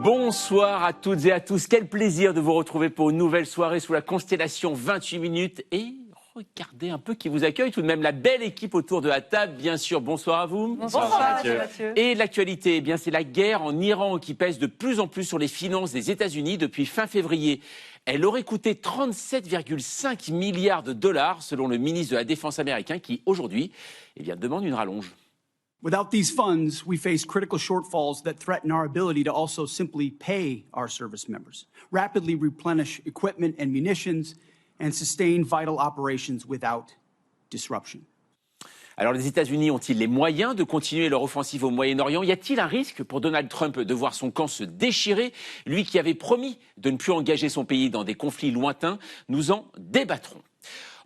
Bonsoir à toutes et à tous. Quel plaisir de vous retrouver pour une nouvelle soirée sous la constellation 28 minutes. Et regardez un peu qui vous accueille, tout de même la belle équipe autour de la table, bien sûr. Bonsoir à vous. Bonsoir Mathieu. Et l'actualité, eh bien, c'est la guerre en Iran qui pèse de plus en plus sur les finances des États-Unis depuis fin février. Elle aurait coûté 37,5 milliards de dollars, selon le ministre de la Défense américain, qui aujourd'hui demande une rallonge. Without these funds, we face critical shortfalls that threaten our ability to also simply pay our service members, rapidly replenish equipment and munitions, and sustain vital operations without disruption. Alors les États-Unis ont-ils les moyens de continuer leur offensive au Moyen-Orient? Y a-t-il un risque pour Donald Trump de voir son camp se déchirer? Lui qui avait promis de ne plus engager son pays dans des conflits lointains, nous en débattrons.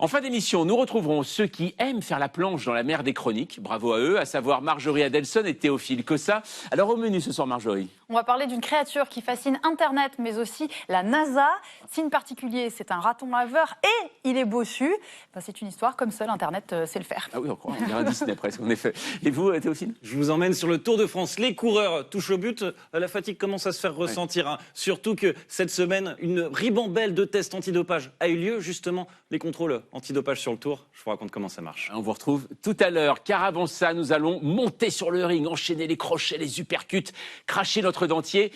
En fin d'émission, nous retrouverons ceux qui aiment faire la planche dans la mer des chroniques. Bravo à eux, à savoir Marjorie Adelson et Théophile Cossa. Alors au menu ce soir, Marjorie. On va parler d'une créature qui fascine Internet, mais aussi la NASA. Signe particulier, c'est un raton laveur et il est bossu. Ben, c'est une histoire comme seul Internet sait le faire. Ah oui, on dirait un Disney presque, en effet. Et vous, Théophile? Je vous emmène sur le Tour de France. Les coureurs touchent au but. La fatigue commence à se faire ressentir. Hein. Surtout que cette semaine, une ribambelle de tests antidopage a eu lieu. Justement, les contrôles antidopage sur le Tour. Je vous raconte comment ça marche. On vous retrouve tout à l'heure, car avant ça, nous allons monter sur le ring, enchaîner les crochets, les uppercuts, cracher notre dentier.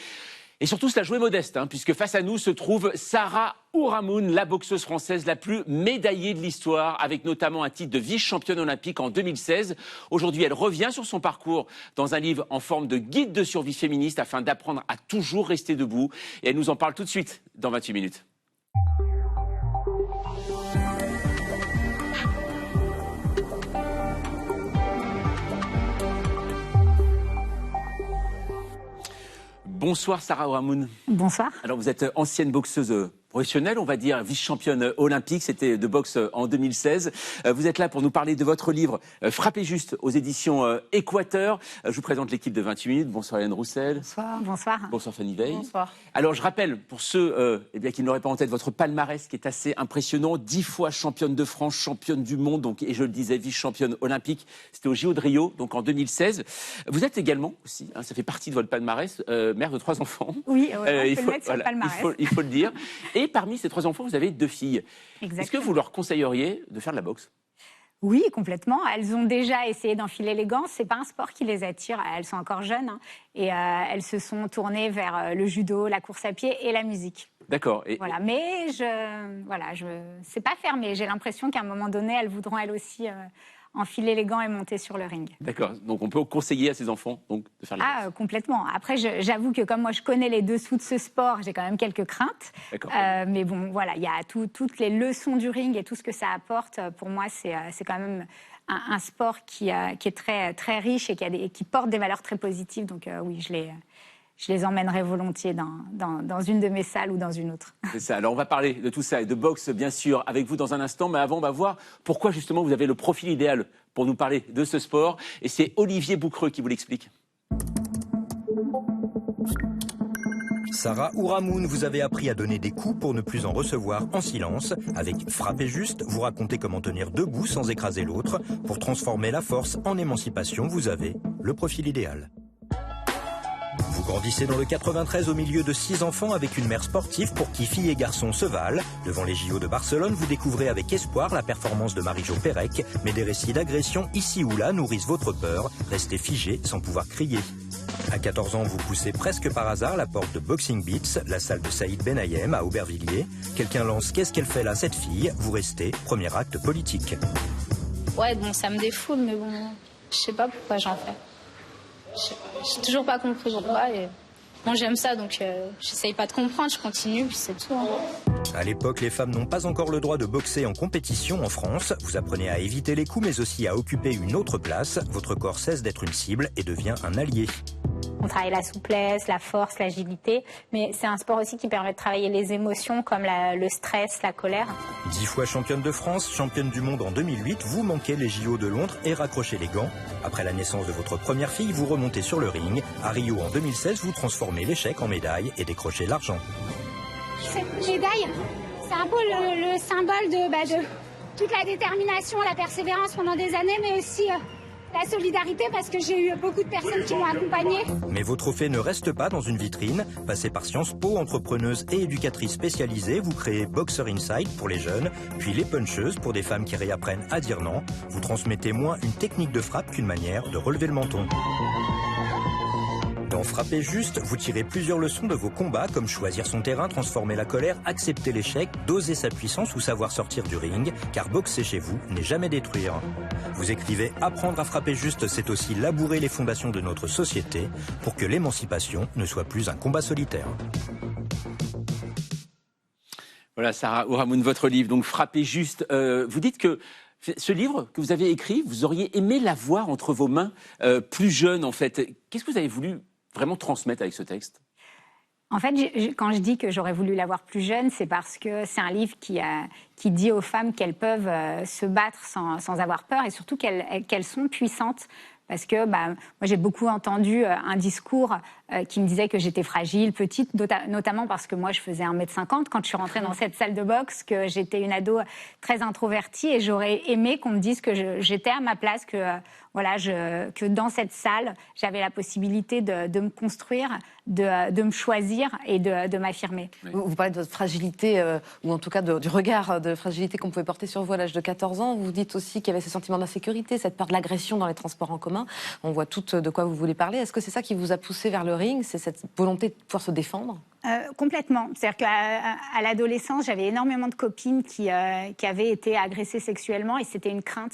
Et surtout, se la jouer modeste, puisque face à nous se trouve Sarah Ourahmoune, la boxeuse française la plus médaillée de l'histoire, avec notamment un titre de vice-championne olympique en 2016. Aujourd'hui, elle revient sur son parcours dans un livre en forme de guide de survie féministe afin d'apprendre à toujours rester debout. Et elle nous en parle tout de suite dans 28 minutes. Bonsoir Sarah Ourahmoune. Bonsoir. Alors vous êtes ancienne boxeuse professionnelle, on va dire, vice-championne olympique, c'était de boxe en 2016. Vous êtes là pour nous parler de votre livre Frappez juste aux éditions Équateur. Je vous présente l'équipe de 28 minutes. Bonsoir Hélène Roussel. Bonsoir. Bonsoir. Bonsoir Fanny Veil. Bonsoir. Alors je rappelle, pour ceux qui n'auraient pas en tête votre palmarès qui est assez impressionnant, 10 fois championne de France, championne du monde, donc, et je le disais, vice-championne olympique, c'était au JO de Rio, donc en 2016. Vous êtes également aussi, ça fait partie de votre palmarès, mère de 3 enfants. Oui, on peut le mettre sur le palmarès. Il faut le dire. Et parmi ces 3 enfants, vous avez 2 filles. Exactement. Est-ce que vous leur conseilleriez de faire de la boxe? Oui, complètement. Elles ont déjà essayé d'enfiler les gants. C'est pas un sport qui les attire. Elles sont encore jeunes et elles se sont tournées vers le judo, la course à pied et la musique. D'accord. Et... Voilà. Mais c'est pas fermé. J'ai l'impression qu'à un moment donné, elles voudront elles aussi enfiler les gants et monter sur le ring. D'accord. Donc on peut conseiller à ses enfants donc, de faire la boxe. Complètement. Après, j'avoue que comme moi je connais les dessous de ce sport, j'ai quand même quelques craintes. D'accord. Mais bon, voilà, il y a toutes les leçons du ring et tout ce que ça apporte. Pour moi, c'est quand même un sport qui est très, très riche et qui porte des valeurs très positives. Donc oui, je les emmènerai volontiers dans une de mes salles ou dans une autre. C'est ça. Alors, on va parler de tout ça et de boxe, bien sûr, avec vous dans un instant. Mais avant, on va voir pourquoi, justement, vous avez le profil idéal pour nous parler de ce sport. Et c'est Olivier Boucreux qui vous l'explique. Sarah Ourahmoune, vous avez appris à donner des coups pour ne plus en recevoir en silence. Avec Frappez juste, vous racontez comment tenir debout sans écraser l'autre. Pour transformer la force en émancipation, vous avez le profil idéal. Vous grandissez dans le 93 au milieu de 6 enfants avec une mère sportive pour qui filles et garçons se valent. Devant les JO de Barcelone, vous découvrez avec espoir la performance de Marie-Jo Pérec. Mais des récits d'agression ici ou là nourrissent votre peur. Restez figé sans pouvoir crier. À 14 ans, vous poussez presque par hasard la porte de Boxing Beats, la salle de Saïd Benayem à Aubervilliers. Quelqu'un lance « Qu'est-ce qu'elle fait là, cette fille ?» Vous restez, premier acte politique. Ouais, bon, ça me défoule, mais bon, je sais pas pourquoi j'en fais. J'ai toujours pas compris pourquoi. Et... Bon, j'aime ça, donc j'essaye pas de comprendre, je continue, puis c'est tout. À l'époque, les femmes n'ont pas encore le droit de boxer en compétition en France. Vous apprenez à éviter les coups, mais aussi à occuper une autre place. Votre corps cesse d'être une cible et devient un allié. On travaille la souplesse, la force, l'agilité, mais c'est un sport aussi qui permet de travailler les émotions comme le stress, la colère. 10 fois championne de France, championne du monde en 2008, vous manquez les JO de Londres et raccrochez les gants. Après la naissance de votre première fille, vous remontez sur le ring. À Rio en 2016, vous transformez l'échec en médaille et décrochez l'argent. Cette médaille, c'est un peu le symbole de toute la détermination, la persévérance pendant des années, mais aussi La solidarité, parce que j'ai eu beaucoup de personnes qui m'ont accompagnée. Mais vos trophées ne restent pas dans une vitrine. Passez par Sciences Po, entrepreneuse et éducatrice spécialisée. Vous créez Boxer Inside pour les jeunes, puis les puncheuses pour des femmes qui réapprennent à dire non. Vous transmettez moins une technique de frappe qu'une manière de relever le menton. Dans Frapper juste, vous tirez plusieurs leçons de vos combats, comme choisir son terrain, transformer la colère, accepter l'échec, doser sa puissance ou savoir sortir du ring, car boxer chez vous n'est jamais détruire. Vous écrivez « Apprendre à frapper juste, c'est aussi labourer les fondations de notre société pour que l'émancipation ne soit plus un combat solitaire ». Voilà, Sarah Ourahmoune, votre livre, donc Frapper juste. Vous dites que ce livre que vous avez écrit, vous auriez aimé l'avoir entre vos mains plus jeune, en fait. Qu'est-ce que vous avez voulu vraiment transmettre avec ce texte ? En fait, quand je dis que j'aurais voulu l'avoir plus jeune, c'est parce que c'est un livre qui dit aux femmes qu'elles peuvent se battre sans avoir peur et surtout qu'elles sont puissantes. Parce que moi, j'ai beaucoup entendu un discours qui me disait que j'étais fragile, petite, notamment parce que moi, je faisais 1m50 quand je suis rentrée dans cette salle de boxe, que j'étais une ado très introvertie et j'aurais aimé qu'on me dise que j'étais à ma place, que dans cette salle, j'avais la possibilité de me construire, de me choisir et de m'affirmer. Oui. Vous parlez de votre fragilité, ou en tout cas du regard de fragilité qu'on pouvait porter sur vous à l'âge de 14 ans. Vous dites aussi qu'il y avait ce sentiment d'insécurité, cette peur de l'agression dans les transports en commun. On voit tout de quoi vous voulez parler. Est-ce que c'est ça qui vous a poussé vers le ring ? C'est cette volonté de pouvoir se défendre ? Complètement. C'est-à-dire qu'à l'adolescence, j'avais énormément de copines qui avaient été agressées sexuellement et c'était une crainte.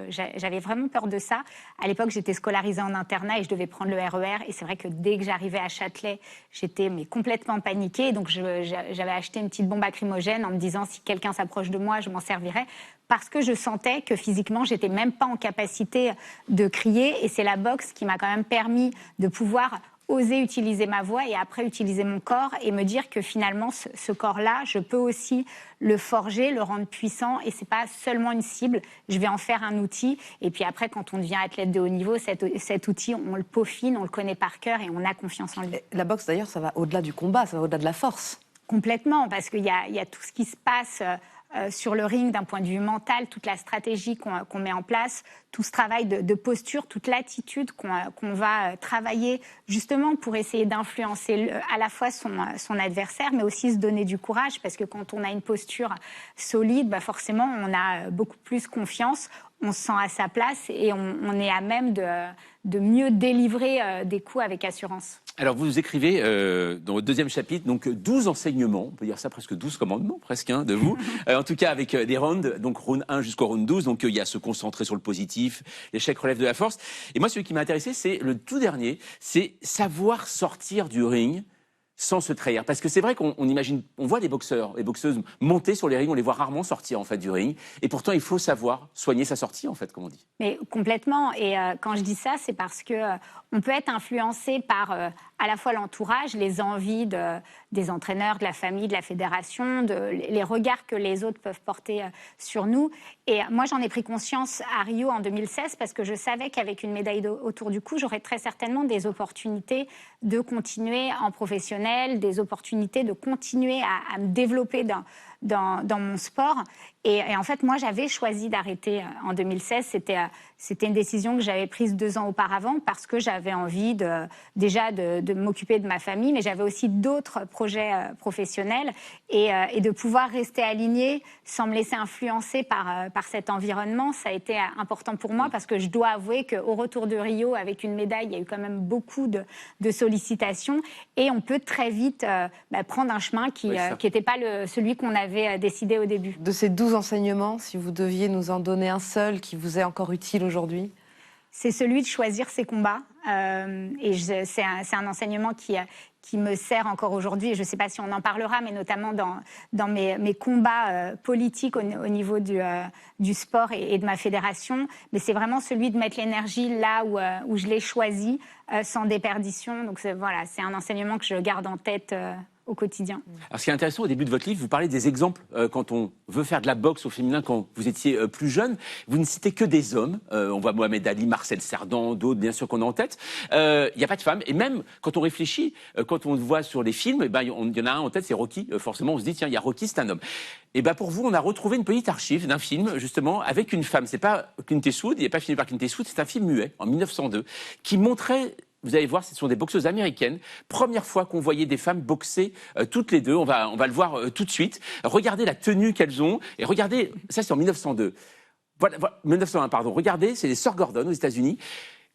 J'avais vraiment peur de ça. À l'époque, j'étais scolarisée en internat et je devais prendre le RER. Et c'est vrai que dès que j'arrivais à Châtelet, j'étais complètement paniquée. Donc j'avais acheté une petite bombe lacrymogène en me disant si quelqu'un s'approche de moi, je m'en servirais. Parce que je sentais que physiquement, j'étais même pas en capacité de crier. Et c'est la boxe qui m'a quand même permis de pouvoir oser utiliser ma voix et après utiliser mon corps et me dire que finalement ce corps-là, je peux aussi le forger, le rendre puissant et c'est pas seulement une cible, je vais en faire un outil et puis après quand on devient athlète de haut niveau, cet outil on le peaufine, on le connaît par cœur et on a confiance en lui. La boxe d'ailleurs, ça va au-delà du combat, ça va au-delà de la force. Complètement, parce qu'il y a tout ce qui se passe sur le ring d'un point de vue mental, toute la stratégie qu'on met en place, tout ce travail de posture, toute l'attitude qu'on va travailler justement pour essayer d'influencer à la fois son adversaire, mais aussi se donner du courage, parce que quand on a une posture solide, forcément on a beaucoup plus confiance, on se sent à sa place et on est à même de mieux délivrer des coups avec assurance. Alors, vous écrivez dans votre deuxième chapitre, donc 12 enseignements, on peut dire ça presque 12 commandements, presque, de vous. En tout cas, avec des rounds, donc round 1 jusqu'au round 12. Donc, il y a se concentrer sur le positif, l'échec relève de la force. Et moi, celui qui m'a intéressé, c'est le tout dernier, c'est savoir sortir du ring sans se trahir. Parce que c'est vrai qu'on imagine, on voit des boxeurs et boxeuses monter sur les rings, on les voit rarement sortir en fait du ring. Et pourtant, il faut savoir soigner sa sortie en fait, comme on dit. Mais complètement. Et quand je dis ça, c'est parce que on peut être influencé par à la fois l'entourage, les envies des entraîneurs, de la famille, de la fédération, les regards que les autres peuvent porter sur nous. Et moi, j'en ai pris conscience à Rio en 2016 parce que je savais qu'avec une médaille autour du cou, j'aurais très certainement des opportunités de continuer en professionnel, des opportunités de continuer à me développer dans mon sport. Et en fait, moi, j'avais choisi d'arrêter en 2016. C'était une décision que j'avais prise 2 ans auparavant parce que j'avais envie déjà de m'occuper de ma famille, mais j'avais aussi d'autres projets professionnels et de pouvoir rester alignée sans me laisser influencer par cet environnement. Ça a été important pour moi parce que je dois avouer qu'au retour de Rio, avec une médaille, il y a eu quand même beaucoup de sollicitations et on peut très vite prendre un chemin qui n'était pas celui qu'on avait décidé au début. De ces 12 enseignements, si vous deviez nous en donner un seul qui vous est encore utile aujourd'hui ? C'est celui de choisir ses combats. C'est un enseignement qui me sert encore aujourd'hui. Et je ne sais pas si on en parlera, mais notamment dans mes combats politiques au niveau du sport et de ma fédération. Mais c'est vraiment celui de mettre l'énergie là où je l'ai choisi, sans déperdition. Donc c'est un enseignement que je garde en tête au quotidien. Alors, ce qui est intéressant au début de votre livre, vous parlez des exemples quand on veut faire de la boxe au féminin quand vous étiez plus jeune. Vous ne citez que des hommes. On voit Mohamed Ali, Marcel Cerdan, d'autres bien sûr qu'on a en tête. Il n'y a pas de femmes. Et même quand on réfléchit, quand on le voit sur les films, il y en a un en tête, c'est Rocky. Forcément, on se dit tiens, il y a Rocky, c'est un homme. Et pour vous, on a retrouvé une petite archive d'un film justement avec une femme. C'est pas Clint Eastwood, il n'est pas filmé par Clint Eastwood, c'est un film muet en 1902 qui montrait. Vous allez voir, ce sont des boxeuses américaines. Première fois qu'on voyait des femmes boxer toutes les deux. On va le voir tout de suite. Regardez la tenue qu'elles ont. Et regardez, ça c'est en 1902. Voilà, 1901, pardon. Regardez, c'est les sœurs Gordon aux États-Unis.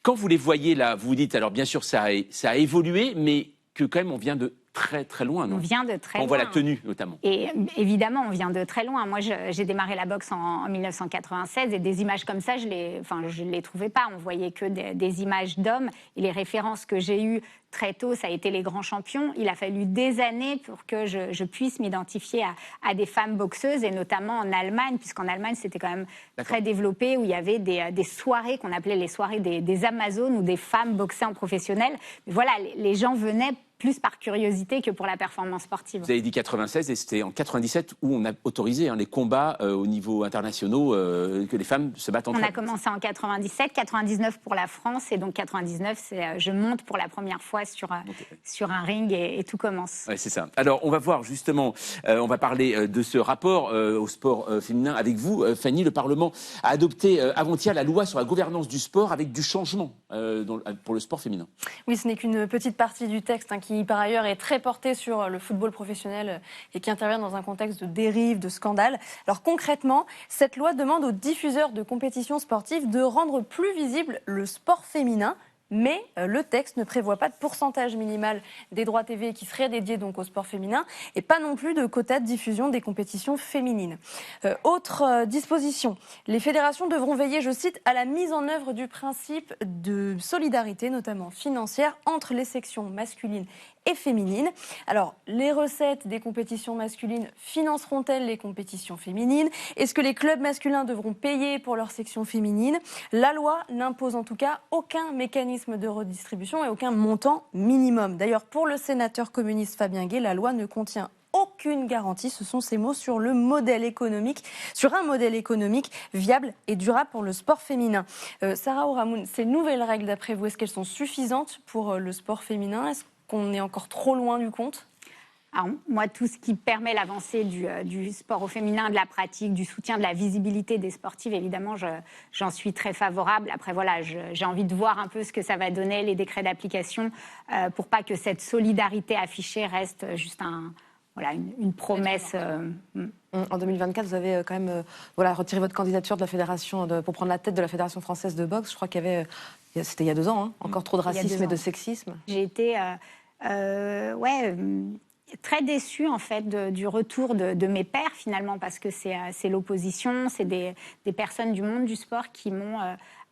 Quand vous les voyez là, vous vous dites, alors bien sûr, ça a évolué, mais que quand même on vient de très très loin, non? On vient de très loin. On voit la tenue notamment. Et évidemment, on vient de très loin. Moi, j'ai démarré la boxe en 1996 et des images comme ça, je ne les trouvais pas. On voyait que des images d'hommes. Et les références que j'ai eues très tôt, ça a été les grands champions. Il a fallu des années pour que je puisse m'identifier à des femmes boxeuses, et notamment en Allemagne, puisqu'en Allemagne, c'était quand même très développé, où il y avait des soirées qu'on appelait les soirées des Amazones, où des femmes boxaient en professionnel. Mais voilà, les gens venaient plus par curiosité que pour la performance sportive. Vous avez dit 96 et c'était en 97 où on a autorisé les combats au niveau internationaux, que les femmes se battent entre elles. On a commencé en 97, 99 pour la France, et donc 99, je monte pour la première fois sur un ring et tout commence. Ouais, c'est ça. Alors, on va voir justement, on va parler de ce rapport au sport féminin avec vous. Fanny, le Parlement a adopté avant-hier la loi sur la gouvernance du sport avec du changement pour le sport féminin. Oui, ce n'est qu'une petite partie du texte qui, par ailleurs, est très porté sur le football professionnel et qui intervient dans un contexte de dérive, de scandale. Alors concrètement, cette loi demande aux diffuseurs de compétitions sportives de rendre plus visible le sport féminin. Mais le texte ne prévoit pas de pourcentage minimal des droits TV qui seraient dédiés donc au sport féminin et pas non plus de quotas de diffusion des compétitions féminines. Autre disposition, les fédérations devront veiller, je cite, à la mise en œuvre du principe de solidarité, notamment financière, entre les sections masculines et féminines. Alors, les recettes des compétitions masculines financeront-elles les compétitions féminines? Est-ce que les clubs masculins devront payer pour leur section féminine? La loi n'impose en tout cas aucun mécanisme de redistribution et aucun montant minimum. D'ailleurs, pour le sénateur communiste Fabien Gay, la loi ne contient aucune garantie, ce sont ces mots, sur un modèle économique viable et durable pour le sport féminin. Sarah Ourahmoune, ces nouvelles règles, d'après vous, est-ce qu'elles sont suffisantes pour le sport féminin? Est-ce qu'on est encore trop loin du compte? Alors, moi, tout ce qui permet l'avancée du sport au féminin, de la pratique, du soutien, de la visibilité des sportives, évidemment, j'en suis très favorable. Après, voilà, j'ai envie de voir un peu ce que ça va donner, les décrets d'application, pour pas que cette solidarité affichée reste juste une promesse. En 2024, vous avez quand même retiré votre candidature de la fédération pour prendre la tête de la Fédération française de boxe. Je crois qu'il y avait, c'était il y a 2 ans, encore trop de racisme et de sexisme. J'ai été très déçue en fait du retour de mes pairs finalement, parce que c'est l'opposition, c'est des personnes du monde du sport qui m'ont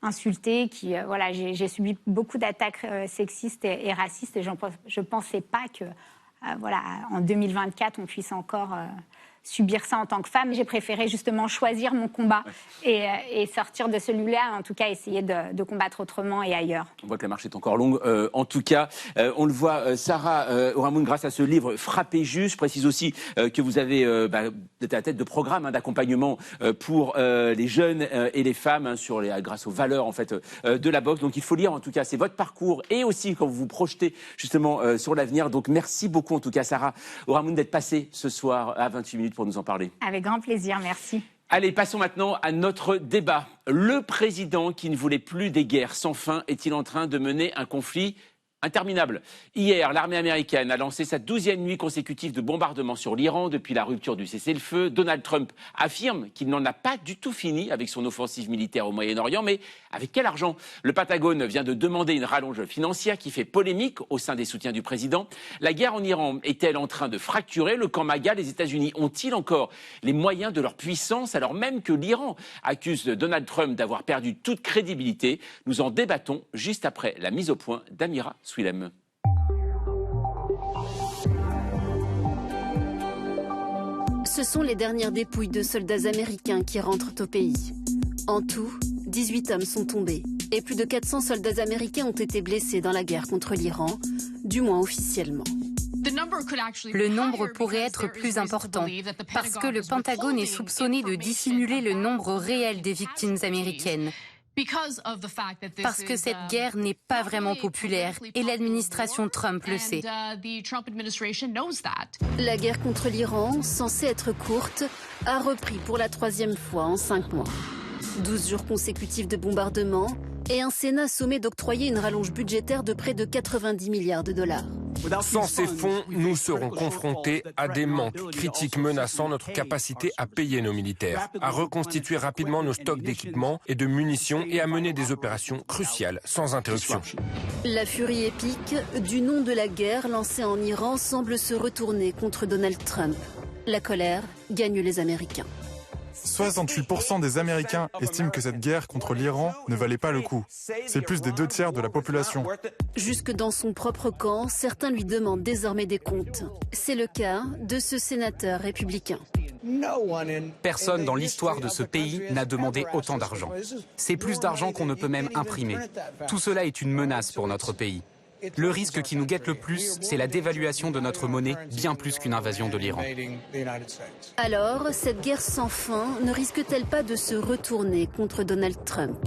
insultée, j'ai subi beaucoup d'attaques sexistes et racistes, et je pensais pas que en 2024 on puisse encore subir ça en tant que femme. J'ai préféré justement choisir mon combat et sortir de celui-là, en tout cas essayer de combattre autrement et ailleurs. On voit que la marche est encore longue. En tout cas, on le voit, Sarah Ourahmoune, grâce à ce livre Frappez juste. Je précise aussi que vous avez êtes à la tête de programmes d'accompagnement pour les jeunes et les femmes grâce aux valeurs en fait de la boxe. Donc il faut lire, en tout cas, c'est votre parcours et aussi quand vous vous projetez justement sur l'avenir. Donc merci beaucoup en tout cas, Sarah Ourahmoune, d'être passée ce soir à 28 minutes pour nous en parler. Avec grand plaisir, merci. Allez, passons maintenant à notre débat. Le président qui ne voulait plus des guerres sans fin est-il en train de mener un conflit interminable? Hier, l'armée américaine a lancé sa 12e nuit consécutive de bombardements sur l'Iran depuis la rupture du cessez-le-feu. Donald Trump affirme qu'il n'en a pas du tout fini avec son offensive militaire au Moyen-Orient, mais avec quel argent? Le Pentagone vient de demander une rallonge financière qui fait polémique au sein des soutiens du président. La guerre en Iran est-elle en train de fracturer le camp MAGA? Les États-Unis ont-ils encore les moyens de leur puissance alors même que l'Iran accuse Donald Trump d'avoir perdu toute crédibilité? Nous en débattons juste après la mise au point d'Amira Swilem. Ce sont les dernières dépouilles de soldats américains qui rentrent au pays. En tout, 18 hommes sont tombés et plus de 400 soldats américains ont été blessés dans la guerre contre l'Iran, du moins officiellement. Le nombre pourrait être plus important parce que le Pentagone est soupçonné de dissimuler le nombre réel des victimes américaines. Parce que cette guerre n'est pas vraiment populaire et l'administration Trump le sait. La guerre contre l'Iran, censée être courte, a repris pour la 3e fois en 5 mois. 12 jours consécutifs de bombardements et un Sénat sommé d'octroyer une rallonge budgétaire de près de 90 milliards de dollars. Sans ces fonds, nous serons confrontés à des manques critiques menaçant notre capacité à payer nos militaires, à reconstituer rapidement nos stocks d'équipements et de munitions et à mener des opérations cruciales sans interruption. La furie épique du nom de la guerre lancée en Iran semble se retourner contre Donald Trump. La colère gagne les Américains. 68% des Américains estiment que cette guerre contre l'Iran ne valait pas le coup. C'est plus des 2 tiers de la population. Jusque dans son propre camp, certains lui demandent désormais des comptes. C'est le cas de ce sénateur républicain. Personne dans l'histoire de ce pays n'a demandé autant d'argent. C'est plus d'argent qu'on ne peut même imprimer. Tout cela est une menace pour notre pays. Le risque qui nous guette le plus, c'est la dévaluation de notre monnaie, bien plus qu'une invasion de l'Iran. Alors, cette guerre sans fin ne risque-t-elle pas de se retourner contre Donald Trump ?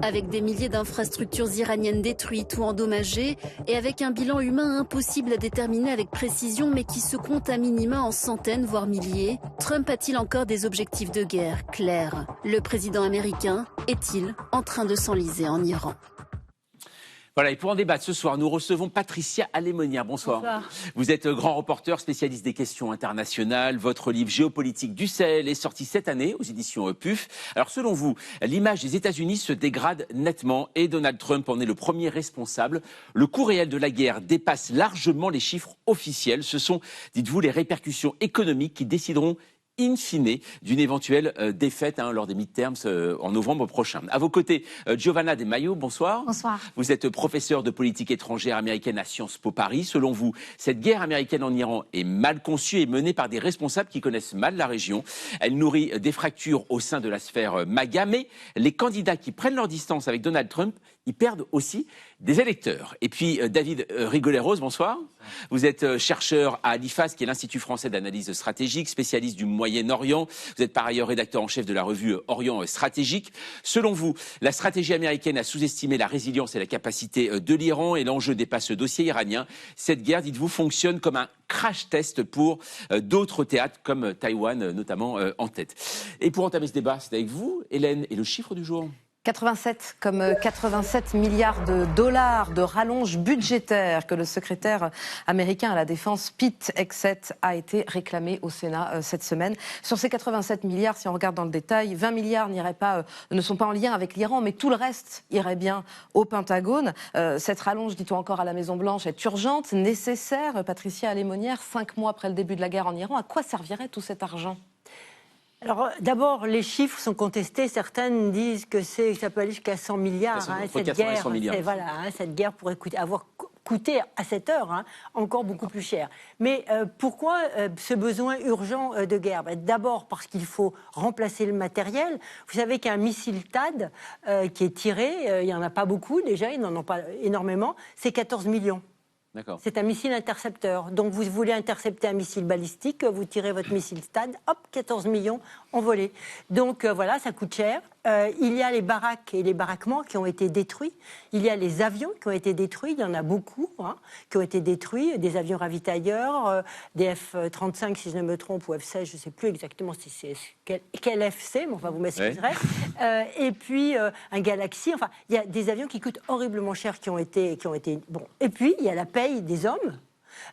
Avec des milliers d'infrastructures iraniennes détruites ou endommagées, et avec un bilan humain impossible à déterminer avec précision, mais qui se compte à minima en centaines, voire milliers, Trump a-t-il encore des objectifs de guerre clairs ? Le président américain est-il en train de s'enliser en Iran ? Voilà, et pour en débattre ce soir, nous recevons Patricia Alémonière. Bonsoir. Bonsoir. Vous êtes grand reporter, spécialiste des questions internationales. Votre livre Géopolitique du Sahel est sorti cette année aux éditions PUF. Alors selon vous, l'image des États-Unis se dégrade nettement et Donald Trump en est le premier responsable. Le coût réel de la guerre dépasse largement les chiffres officiels. Ce sont, dites-vous, les répercussions économiques qui décideront in fine d'une éventuelle défaite lors des midterms en novembre prochain. À vos côtés, Giovanna De Maio, bonsoir. Bonsoir. Vous êtes professeur de politique étrangère américaine à Sciences Po Paris. Selon vous, cette guerre américaine en Iran est mal conçue et menée par des responsables qui connaissent mal la région. Elle nourrit des fractures au sein de la sphère MAGA, mais les candidats qui prennent leur distance avec Donald Trump, ils perdent aussi des électeurs. Et puis, David Rigoleros, bonsoir. Vous êtes chercheur à l'IFAS, qui est l'Institut français d'analyse stratégique, spécialiste du Moyen-Orient. Vous êtes par ailleurs rédacteur en chef de la revue Orient Stratégique. Selon vous, la stratégie américaine a sous-estimé la résilience et la capacité de l'Iran et l'enjeu dépasse le dossier iranien. Cette guerre, dites-vous, fonctionne comme un crash test pour d'autres théâtres comme Taïwan, notamment en tête. Et pour entamer ce débat, c'est avec vous, Hélène, et le chiffre du jour. 87, comme 87 milliards de dollars de rallonge budgétaire que le secrétaire américain à la défense Pete Hegseth a été réclamé au Sénat cette semaine. Sur ces 87 milliards, si on regarde dans le détail, 20 milliards ne sont pas en lien avec l'Iran, mais tout le reste irait bien au Pentagone. Cette rallonge, dit-on encore à la Maison-Blanche, est urgente, nécessaire. Patricia Alémonière, 5 mois après le début de la guerre en Iran, à quoi servirait tout cet argent ? Alors, d'abord, les chiffres sont contestés. Certaines disent que ça peut aller jusqu'à 100 milliards. Cette guerre, 100 milliards. Cette guerre pourrait avoir coûté à cette heure encore beaucoup plus cher. Mais pourquoi ce besoin urgent de guerre ? D'abord parce qu'il faut remplacer le matériel. Vous savez qu'un missile THAAD qui est tiré, il n'y en a pas beaucoup déjà, ils n'en ont pas énormément, c'est 14 millions. C'est un missile intercepteur. Donc vous voulez intercepter un missile balistique, vous tirez votre missile THAAD, hop, 14 millions envolés. Donc voilà, ça coûte cher. Il y a les baraques et les baraquements qui ont été détruits. Il y a les avions qui ont été détruits. Il y en a beaucoup qui ont été détruits. Des avions ravitailleurs, des F-35 si je ne me trompe, ou F-16, je ne sais plus exactement si c'est quel FC, mais enfin vous m'excuserez. Et puis un Galaxy. Enfin, il y a des avions qui coûtent horriblement cher qui ont été bon. Et puis il y a la paye des hommes.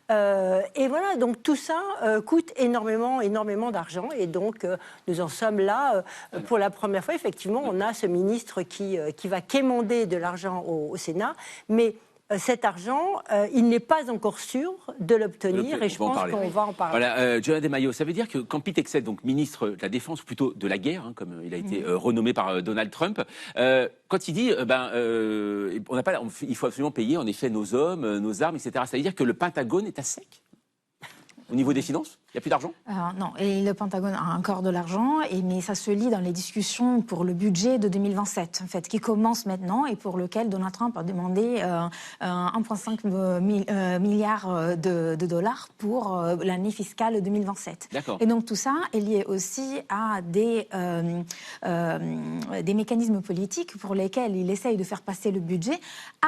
Et voilà, donc tout ça coûte énormément d'argent et donc nous en sommes là pour la première fois. Effectivement, on a ce ministre qui va quémander de l'argent au Sénat, mais cet argent, il n'est pas encore sûr de l'obtenir et je pense qu'on va en parler. Voilà, Giovanna De Maio, ça veut dire que quand Pete Hegseth, donc ministre de la Défense, ou plutôt de la guerre, comme il a été renommé par Donald Trump, quand il dit il faut absolument payer en effet nos hommes, nos armes, etc., ça veut dire que le Pentagone est à sec au niveau des finances ? Il n'y a plus d'argent? Non, et le Pentagone a encore de l'argent, mais ça se lit dans les discussions pour le budget de 2027, en fait, qui commence maintenant et pour lequel Donald Trump a demandé 1,5 milliard de dollars pour l'année fiscale 2027. D'accord. Et donc tout ça est lié aussi à des mécanismes politiques pour lesquels il essaye de faire passer le budget,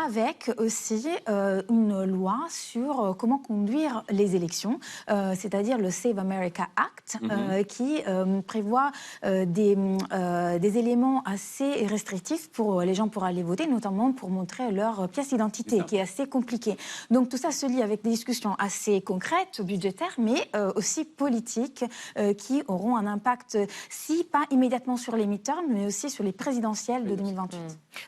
avec aussi une loi sur comment conduire les élections, c'est-à-dire le Save America Act, qui prévoit des éléments assez restrictifs pour les gens pour aller voter, notamment pour montrer leur pièce d'identité, qui est assez compliqué. Donc tout ça se lie avec des discussions assez concrètes, budgétaires, mais aussi politiques, qui auront un impact, si pas immédiatement sur les midterms, mais aussi sur les présidentielles de 2028.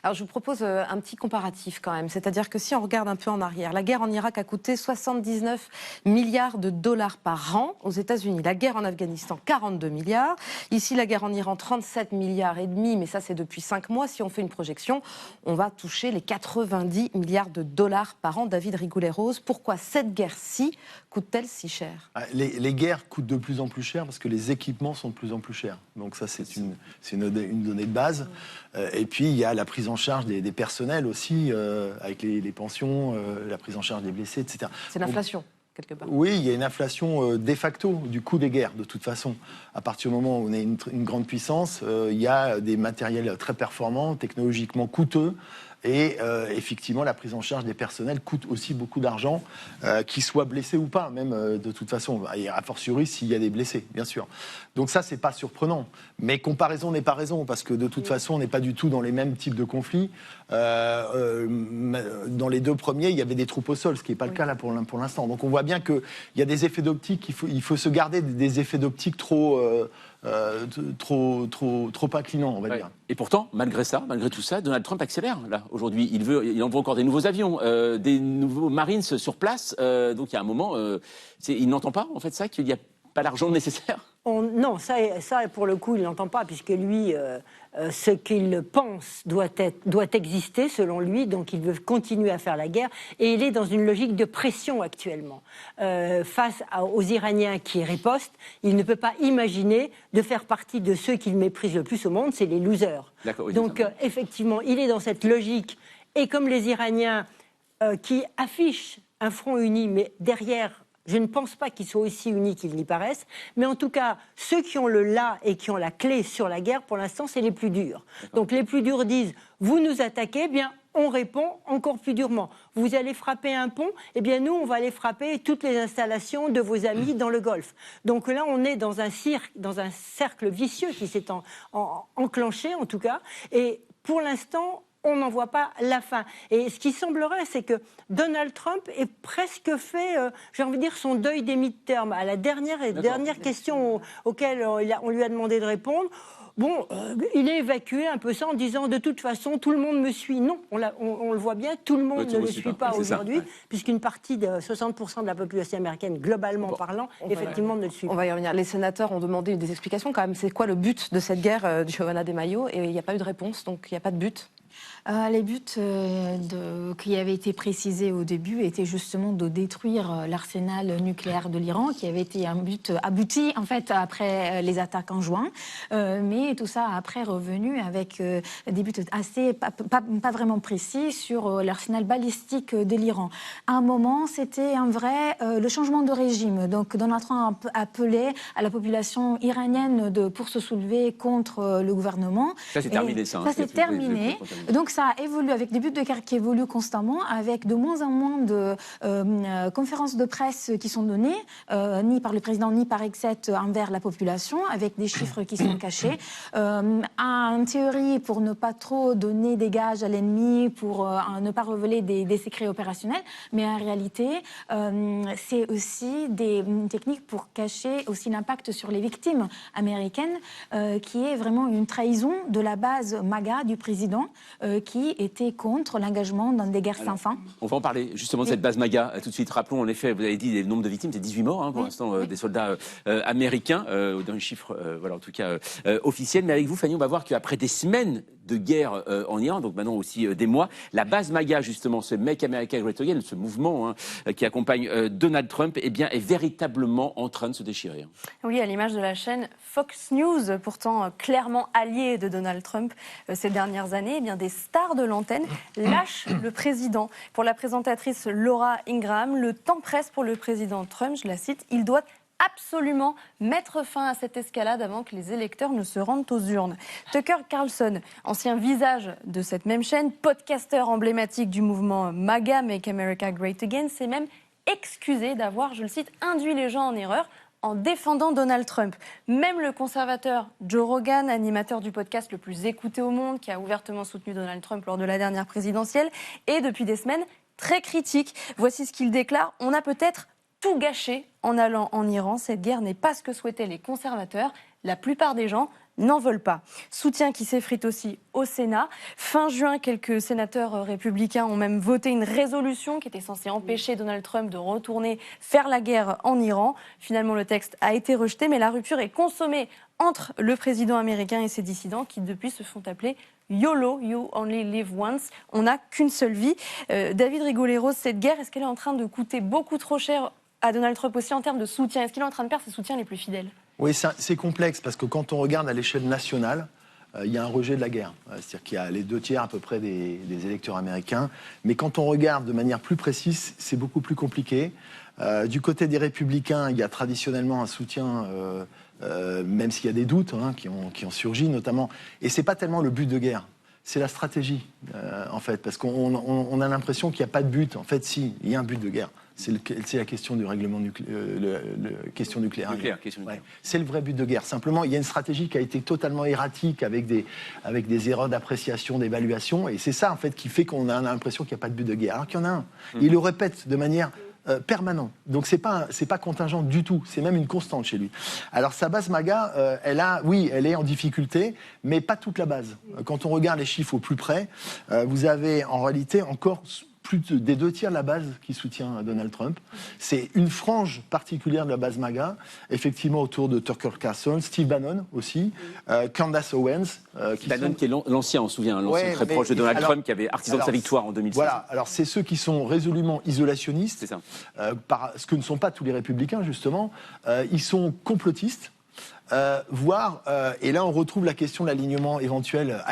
Alors je vous propose un petit comparatif quand même, c'est-à-dire que si on regarde un peu en arrière, la guerre en Irak a coûté 79 milliards de dollars par an aux États-Unis. La guerre en Afghanistan, 42 milliards. Ici, la guerre en Iran, 37 milliards et demi, mais ça c'est depuis 5 mois. Si on fait une projection, on va toucher les 90 milliards de dollars par an. David Rigoulet-Rose, pourquoi cette guerre-ci coûte-t-elle si cher? Les guerres coûtent de plus en plus cher parce que les équipements sont de plus en plus chers. Donc ça, c'est une donnée de base. Et puis, il y a la prise en charge des personnels aussi, avec les pensions, la prise en charge des blessés, etc. C'est l'inflation. Quelque part. Oui, il y a une inflation de facto du coût des guerres, de toute façon. À partir du moment où on est une grande puissance, il y a des matériels très performants, technologiquement coûteux, et effectivement, la prise en charge des personnels coûte aussi beaucoup d'argent, qu'ils soient blessés ou pas, même de toute façon, et a fortiori s'il y a des blessés, bien sûr. Donc ça, c'est pas surprenant. Mais comparaison n'est pas raison, parce que de toute façon, on n'est pas du tout dans les mêmes types de conflits. Dans les deux premiers, il y avait des troupes au sol, ce qui n'est pas le cas là pour l'instant. Donc on voit bien qu'il y a des effets d'optique, il faut se garder des effets d'optique trop inclinants, on va dire. Et pourtant, malgré tout ça, Donald Trump accélère, là, aujourd'hui. Il envoie encore des nouveaux avions, des nouveaux Marines sur place. Donc il y a un moment, il n'entend pas, en fait, ça, qu'il n'y a pas l'argent nécessaire? Non, ça, pour le coup, il n'entend pas, puisque lui, ce qu'il pense doit exister, selon lui, donc il veut continuer à faire la guerre, et il est dans une logique de pression actuellement. Face aux Iraniens qui ripostent, il ne peut pas imaginer de faire partie de ceux qu'il méprise le plus au monde, c'est les losers. Oui, donc, effectivement, il est dans cette logique, et comme les Iraniens qui affichent un front uni, mais derrière... Je ne pense pas qu'ils soient aussi unis qu'ils n'y paraissent, mais en tout cas, ceux qui ont le là et qui ont la clé sur la guerre, pour l'instant, c'est les plus durs. Donc les plus durs disent, vous nous attaquez, eh bien, on répond encore plus durement. Vous allez frapper un pont, eh bien nous, on va aller frapper toutes les installations de vos amis dans le Golfe. Donc là, on est dans un cercle vicieux qui s'est enclenché, en tout cas, et pour l'instant... on n'en voit pas la fin. Et ce qui semblerait, c'est que Donald Trump ait presque fait, j'ai envie de dire, son deuil des midterms. À la dernière question auquel on lui a demandé de répondre, il a évacué un peu ça en disant, de toute façon, tout le monde me suit. Non, on le voit bien, tout le monde ne le suit pas aujourd'hui, puisqu'une partie de 60% de la population américaine, globalement parlant, effectivement, ne le suit pas. On va y revenir. Les sénateurs ont demandé des explications quand même. C'est quoi le but de cette guerre, Giovanna De Maio? Et il n'y a pas eu de réponse, donc il n'y a pas de but. Les buts qui avaient été précisés au début étaient justement de détruire l'arsenal nucléaire de l'Iran, qui avait été un but abouti en fait après les attaques en juin, mais tout ça après revenu avec des buts assez pas vraiment précis sur l'arsenal balistique de l'Iran. À un moment, c'était un vrai le changement de régime. Donc Donald Trump appelait à la population iranienne pour se soulever contre le gouvernement. Ça c'est terminé, ça. Ça c'est terminé. Donc ça a évolué avec des buts de guerre qui évoluent constamment, avec de moins en moins de conférences de presse qui sont données, ni par le président, ni par Exet envers la population, avec des chiffres qui sont cachés. En théorie, pour ne pas trop donner des gages à l'ennemi, pour ne pas révéler des secrets opérationnels, mais en réalité, c'est aussi des techniques pour cacher aussi l'impact sur les victimes américaines, qui est vraiment une trahison de la base MAGA du président, qui était contre l'engagement dans des guerres sans fin. On va en parler justement de cette base MAGA tout de suite. Rappelons en effet, vous avez dit le nombre de victimes, c'est 18 morts pour l'instant, des soldats américains, dans les chiffres en tout cas officiels. Mais avec vous, Fanny, on va voir qu'après des semaines de guerre en Iran, donc maintenant aussi des mois. La base MAGA, justement, ce Make America Great Again, ce mouvement qui accompagne Donald Trump, eh bien, est véritablement en train de se déchirer. Oui, à l'image de la chaîne Fox News, pourtant clairement alliée de Donald Trump ces dernières années, eh bien, des stars de l'antenne lâchent le président. Pour la présentatrice Laura Ingraham, le temps presse pour le président Trump, je la cite, il doit absolument mettre fin à cette escalade avant que les électeurs ne se rendent aux urnes. Tucker Carlson, ancien visage de cette même chaîne, podcasteur emblématique du mouvement MAGA, Make America Great Again, s'est même excusé d'avoir, je le cite, induit les gens en erreur en défendant Donald Trump. Même le conservateur Joe Rogan, animateur du podcast le plus écouté au monde, qui a ouvertement soutenu Donald Trump lors de la dernière présidentielle, est depuis des semaines très critique. Voici ce qu'il déclare: on a peut-être tout gâché en allant en Iran. Cette guerre n'est pas ce que souhaitaient les conservateurs. La plupart des gens n'en veulent pas. Soutien qui s'effrite aussi au Sénat. Fin juin, quelques sénateurs républicains ont même voté une résolution qui était censée empêcher Donald Trump de retourner faire la guerre en Iran. Finalement, le texte a été rejeté, mais la rupture est consommée entre le président américain et ses dissidents qui, depuis, se font appeler YOLO, You Only Live Once. On n'a qu'une seule vie. David Rigolero, cette guerre, est-ce qu'elle est en train de coûter beaucoup trop cher à Donald Trump aussi en termes de soutien? Est-ce qu'il est en train de perdre ses soutiens les plus fidèles? Oui, c'est complexe parce que quand on regarde à l'échelle nationale, il y a un rejet de la guerre. C'est-à-dire qu'il y a les 2 tiers à peu près des électeurs américains. Mais quand on regarde de manière plus précise, c'est beaucoup plus compliqué. Du côté des républicains, il y a traditionnellement un soutien, même s'il y a des doutes qui ont surgi notamment. Et c'est pas tellement le but de guerre. C'est la stratégie, en fait, parce qu'on a l'impression qu'il n'y a pas de but. En fait, si, il y a un but de guerre. C'est la question du règlement question nucléaire. Ouais. C'est le vrai but de guerre. Simplement, il y a une stratégie qui a été totalement erratique avec des erreurs d'appréciation, d'évaluation. Et c'est ça, en fait, qui fait qu'on a l'impression qu'il n'y a pas de but de guerre. Alors qu'il y en a un. Il le répète de manière permanente. Donc, c'est pas contingent du tout. C'est même une constante chez lui. Alors, sa base MAGA, elle est en difficulté, mais pas toute la base. Quand on regarde les chiffres au plus près, vous avez en réalité encore plus des 2 tiers de la base qui soutient Donald Trump. C'est une frange particulière de la base MAGA, effectivement autour de Tucker Carlson, Steve Bannon aussi, Candace Owens. Bannon qui est l'ancien, on se souvient, l'ancien très proche de Donald Trump, qui avait artisan de sa victoire en 2016. Voilà, alors c'est ceux qui sont résolument isolationnistes, c'est ça. Ce que ne sont pas tous les républicains justement, ils sont complotistes. Et là on retrouve la question de l'alignement éventuel,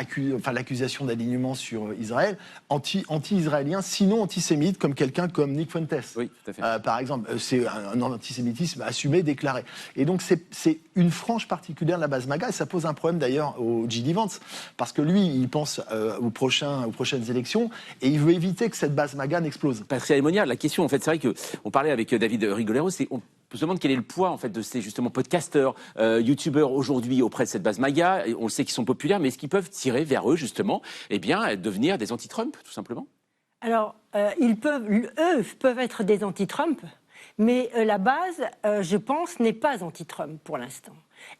l'accusation d'alignement sur Israël, anti-israélien, sinon antisémite, comme quelqu'un comme Nick Fuentes. Oui, tout à fait. Par exemple, c'est un antisémitisme assumé, déclaré. Et donc c'est une frange particulière de la base MAGA, et ça pose un problème d'ailleurs au J.D. Vance, parce que lui, il pense aux prochaines élections, et il veut éviter que cette base MAGA n'explose. Patricia Lemonnier, la question, en fait, c'est vrai qu'on parlait avec David Rigolero, on se demande quel est le poids en fait de ces justement podcasteurs, youtubeurs aujourd'hui auprès de cette base MAGA. Et on le sait qu'ils sont populaires, mais est-ce qu'ils peuvent tirer vers eux justement, devenir des anti-Trump tout simplement? Alors eux peuvent être des anti-Trump, mais la base, je pense, n'est pas anti-Trump pour l'instant.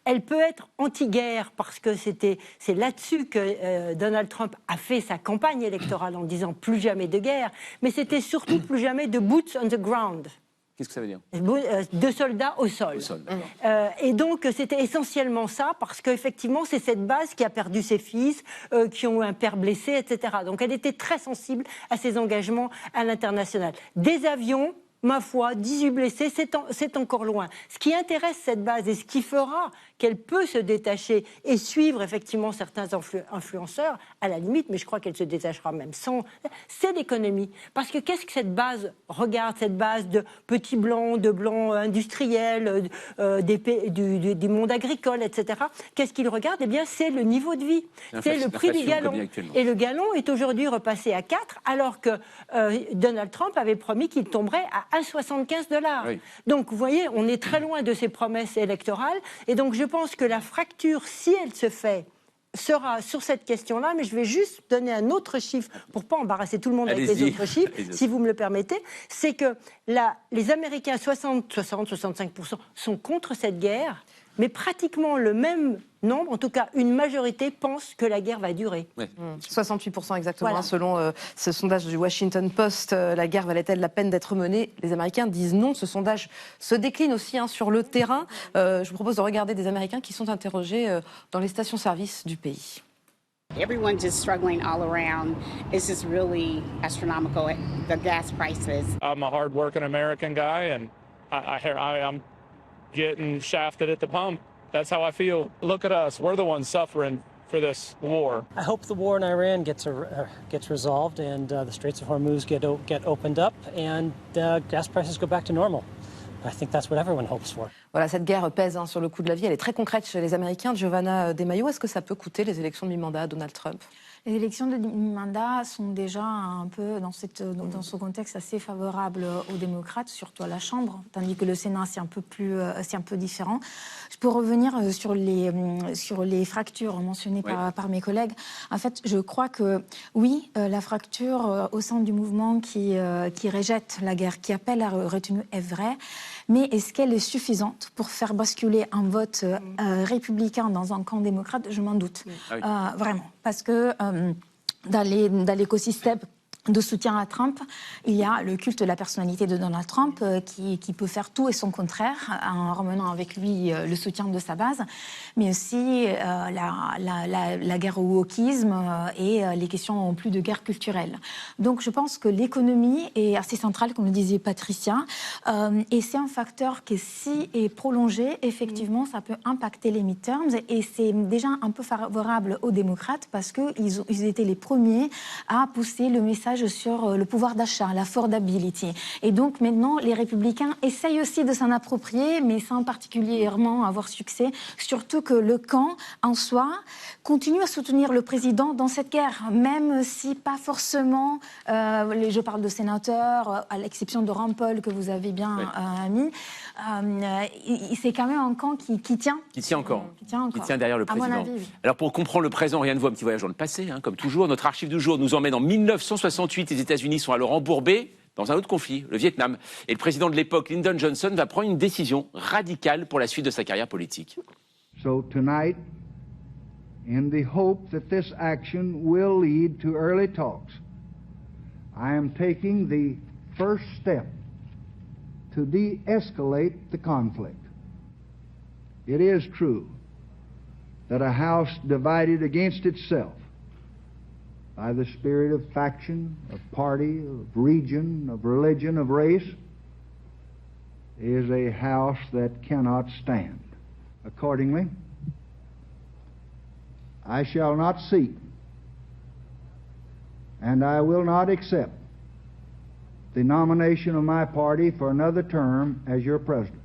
Elle peut être anti-guerre parce que c'est là-dessus que Donald Trump a fait sa campagne électorale en disant plus jamais de guerre, mais c'était surtout plus jamais de boots on the ground. Qu'est-ce que ça veut dire? De soldats au sol. Et donc, c'était essentiellement ça, parce qu'effectivement, c'est cette base qui a perdu ses fils, qui ont eu un père blessé, etc. Donc, elle était très sensible à ses engagements à l'international. Des avions, ma foi, 18 blessés, c'est encore loin. Ce qui intéresse cette base et ce qui fera qu'elle peut se détacher et suivre effectivement certains influenceurs, à la limite, mais je crois qu'elle se détachera même sans, c'est l'économie. Parce que qu'est-ce que cette base regarde, cette base de petits blancs, de blancs industriels, du monde agricole, etc. Qu'est-ce qu'ils regardent? Eh bien, c'est le niveau de vie. C'est le prix du gallon. Et le gallon est aujourd'hui repassé à 4, alors que Donald Trump avait promis qu'il tomberait à 1,75 $. Oui. Donc, vous voyez, on est très loin de ses promesses électorales. Et donc, je pense que la fracture, si elle se fait, sera sur cette question-là, mais je vais juste donner un autre chiffre pour ne pas embarrasser tout le monde avec les autres chiffres, si vous me le permettez, c'est que les Américains, 60-65% sont contre cette guerre, mais pratiquement le même nombre, en tout cas une majorité, pense que la guerre va durer. Ouais. 68% exactement, voilà. Selon ce sondage du Washington Post. La guerre valait-elle la peine d'être menée? Les Américains disent non. Ce sondage se décline aussi sur le terrain. Je vous propose de regarder des Américains qui sont interrogés dans les stations-service du pays. Everyone's just struggling all around. It's just really astronomical, the gas prices. I'm a hard-working American guy, and I'm getting shafted at the pump. That's how I feel. Look at us. We're the ones suffering for this war. I hope the war in Iran gets resolved and the Straits of Hormuz get opened up and gas prices go back to normal. I think that's what everyone hopes for. Voilà, cette guerre pèse sur le coût de la vie. Elle est très concrète chez les Américains. Giovanna De Maio, est-ce que ça peut coûter les élections de mi-mandat à Donald Trump? Les élections de mi-mandat sont déjà un peu dans ce contexte assez favorable aux démocrates, surtout à la Chambre, tandis que le Sénat, c'est un peu différent. Je peux revenir sur les fractures mentionnées par mes collègues. En fait, je crois que oui, la fracture au sein du mouvement qui rejette la guerre, qui appelle à la retenue est vraie, mais est-ce qu'elle est suffisante pour faire basculer un vote républicain dans un camp démocrate? Je m'en doute, vraiment, parce que dans l'écosystème de soutien à Trump, il y a le culte de la personnalité de Donald Trump qui peut faire tout et son contraire en ramenant avec lui le soutien de sa base, mais aussi la guerre au wokisme et les questions en plus de guerre culturelle. Donc je pense que l'économie est assez centrale, comme le disait Patricia, et c'est un facteur qui, si est prolongé, effectivement, ça peut impacter les midterms, et c'est déjà un peu favorable aux démocrates parce qu'ils étaient les premiers à pousser le message sur le pouvoir d'achat, l'affordability. Et donc maintenant, les républicains essayent aussi de s'en approprier, mais sans particulièrement avoir succès, surtout que le camp, en soi, continue à soutenir le président dans cette guerre, même si pas forcément, je parle de sénateurs, à l'exception de Rand Paul, que vous avez bien mis, c'est quand même un camp qui tient. Qui tient encore. Qui tient derrière le président. À mon avis, oui. Alors pour comprendre le présent, rien ne vaut un petit voyage dans le passé, comme toujours. Notre archive du jour nous emmène en 1968. Les États-Unis sont alors embourbés dans un autre conflit, le Vietnam. Et le président de l'époque, Lyndon Johnson, va prendre une décision radicale pour la suite de sa carrière politique. So tonight, in the hope that this action will lead to early talks, I am taking the first step to de-escalate the conflict. It is true that a house divided against itself by the spirit of faction, of party, of region, of religion, of race, is a house that cannot stand. Accordingly, I shall not seek, and I will not accept the nomination of my party for another term as your president.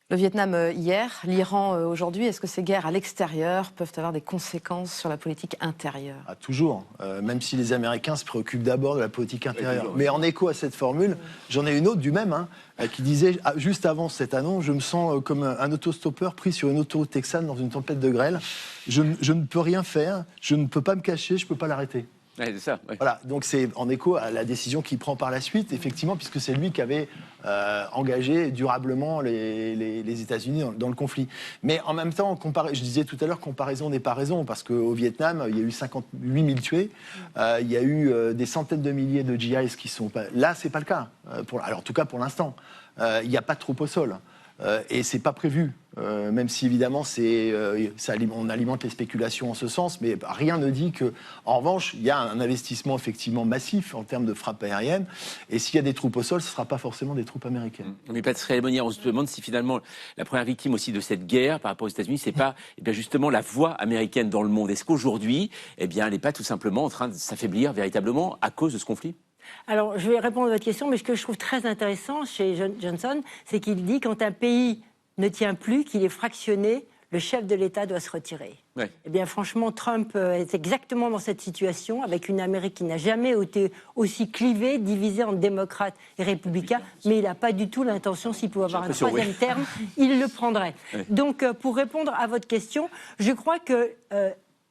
Le Vietnam hier, l'Iran aujourd'hui, est-ce que ces guerres à l'extérieur peuvent avoir des conséquences sur la politique intérieure? Toujours, même si les Américains se préoccupent d'abord de la politique intérieure. Mais en écho à cette formule, j'en ai une autre du même, qui disait, juste avant cette annonce, je me sens comme un autostoppeur pris sur une autoroute texane dans une tempête de grêle. Je ne peux rien faire, je ne peux pas me cacher, je ne peux pas l'arrêter. Ouais, c'est ça, ouais. Voilà, donc c'est en écho à la décision qu'il prend par la suite, effectivement, puisque c'est lui qui avait engagé durablement les États-Unis dans le conflit. Mais en même temps, je disais tout à l'heure, comparaison n'est pas raison, parce qu'au Vietnam, il y a eu 58 000 tués, il y a eu des centaines de milliers de GIs qui sont... Là, c'est pas le cas, alors en tout cas pour l'instant. Il n'y a pas de troupes au sol. Et c'est pas prévu, même si évidemment on alimente les spéculations en ce sens, mais rien ne dit que, en revanche, il y a un investissement effectivement massif en termes de frappes aériennes, et s'il y a des troupes au sol, ce ne sera pas forcément des troupes américaines. Mais Patricia Lemonnier, on se demande si finalement la première victime aussi de cette guerre par rapport aux États-Unis, c'est pas justement la voix américaine dans le monde. Est-ce qu'aujourd'hui, elle n'est pas tout simplement en train de s'affaiblir véritablement à cause de ce conflit? Alors, je vais répondre à votre question, mais ce que je trouve très intéressant chez Johnson, c'est qu'il dit quand un pays ne tient plus, qu'il est fractionné, le chef de l'État doit se retirer. Ouais. Eh bien, franchement, Trump est exactement dans cette situation, avec une Amérique qui n'a jamais été aussi clivée, divisée en démocrates et républicains, mais il n'a pas du tout l'intention, s'il pouvait avoir un troisième terme, il le prendrait. Ouais. Donc, pour répondre à votre question, je crois que...